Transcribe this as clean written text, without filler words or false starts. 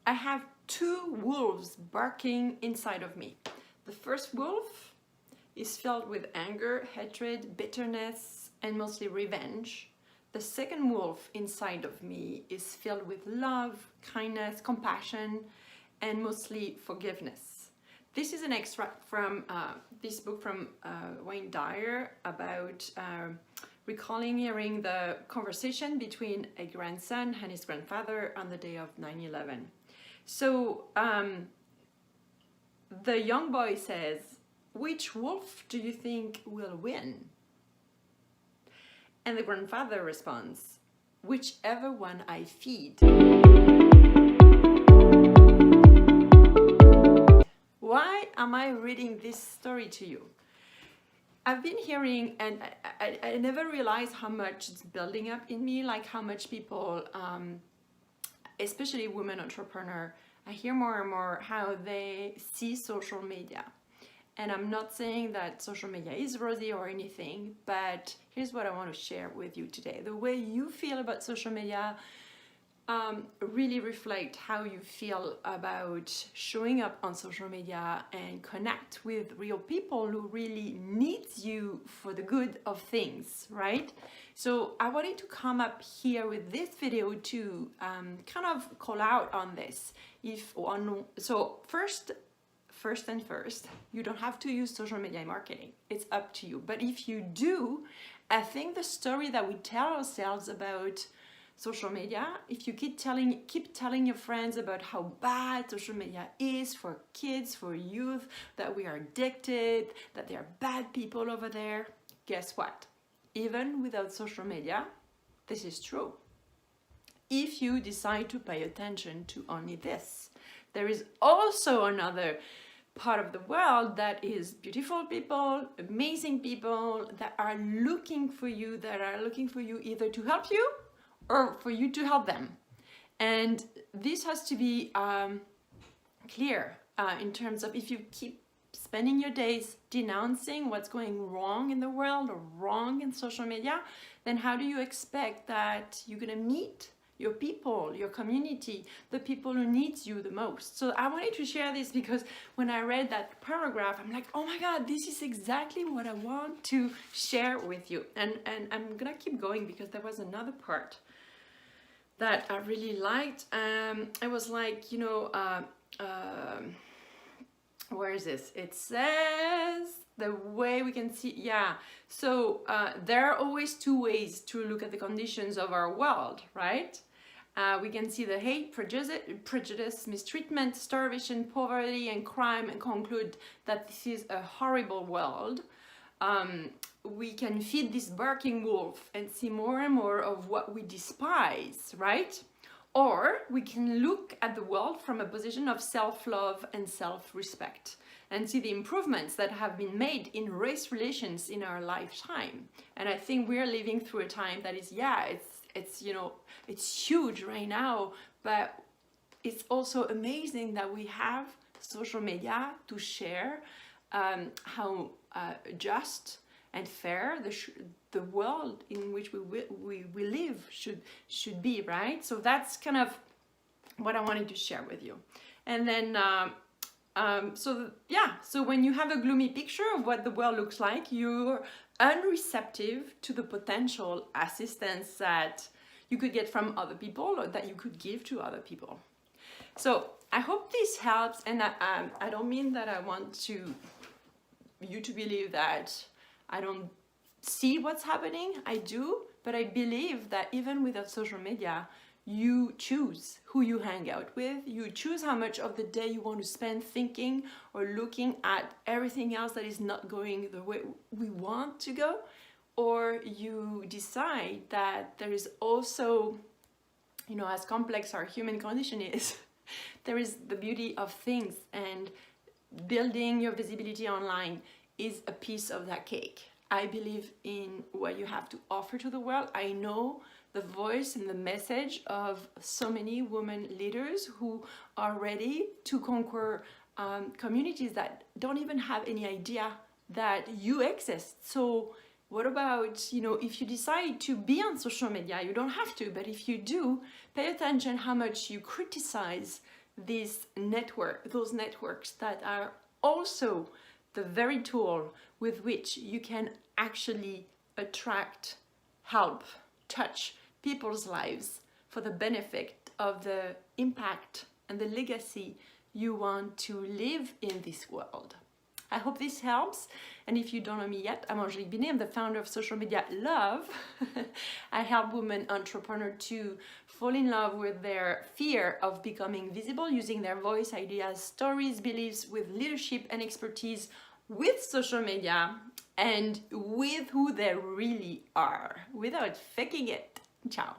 I have two wolves barking inside of me. The first wolf is filled with anger, hatred, bitterness, and mostly revenge. The second wolf inside of me is filled with love, kindness, compassion, and mostly forgiveness. This is an extract from this book from Wayne Dyer about recalling hearing the conversation between a grandson and his grandfather on the day of 9/11. So the young boy says, "Which wolf do you think will win?" And the grandfather responds, "Whichever one I feed." Why am I reading this story to you? I've been hearing, and I never realized how much it's building up in me, like how much people, especially women entrepreneurs, I hear more and more how they see social media. And I'm not saying that social media is rosy or anything, but here's what I want to share with you today. The way you feel about social media really reflect how you feel about showing up on social media and connect with real people who really needs you for the good of things, right? So I wanted to come up here with this video to kind of call out on this. So first, you don't have to use social media marketing. It's up to you. But if you do, I think the story that we tell ourselves about social media, if you keep telling your friends about how bad social media is for kids, for youth, that we are addicted, that there are bad people over there, guess what? Even without social media, this is true. If you decide to pay attention to only this, there is also another part of the world that is beautiful people, amazing people that are looking for you, either to help you or for you to help them. And this has to be clear in terms of, if you keep spending your days denouncing what's going wrong in the world or wrong in social media, then how do you expect that you're gonna meet your people, your community, the people who needs you the most? So I wanted to share this because when I read that paragraph, I'm like, oh my God, this is exactly what I want to share with you. And I'm gonna keep going because there was another part that I really liked. I was like, where is this? It says, the way we can see, yeah. So there are always two ways to look at the conditions of our world, right? We can see the hate, prejudice, mistreatment, starvation, poverty, and crime, and conclude that this is a horrible world. We can feed this barking wolf and see more and more of what we despise, right? Or we can look at the world from a position of self-love and self-respect and see the improvements that have been made in race relations in our lifetime. And I think we're living through a time that is, it's huge right now, but it's also amazing that we have social media to share how just and fair the world in which we live should be, right? So that's kind of what I wanted to share with you. And then so when you have a gloomy picture of what the world looks like, you're unreceptive to the potential assistance that you could get from other people or that you could give to other people. So I hope this helps, and I don't mean that I want you to believe that I don't see what's happening. I do, but I believe that even without social media, you choose who you hang out with. You choose how much of the day you want to spend thinking or looking at everything else that is not going the way we want to go. Or you decide that there is also, as complex our human condition is, there is the beauty of things, and building your visibility online is a piece of that cake. I believe in what you have to offer to the world. I know the voice and the message of so many women leaders who are ready to conquer communities that don't even have any idea that you exist. So what about, if you decide to be on social media, you don't have to, but if you do, pay attention how much you criticize those networks that are also the very tool with which you can actually attract, help, touch people's lives for the benefit of the impact and the legacy you want to live in this world. I hope this helps. And if you don't know me yet, I'm Angelique Binet. I'm the founder of Social Media Love. I help women entrepreneurs to fall in love with their fear of becoming visible, using their voice, ideas, stories, beliefs with leadership and expertise with social media and with who they really are without faking it. Ciao.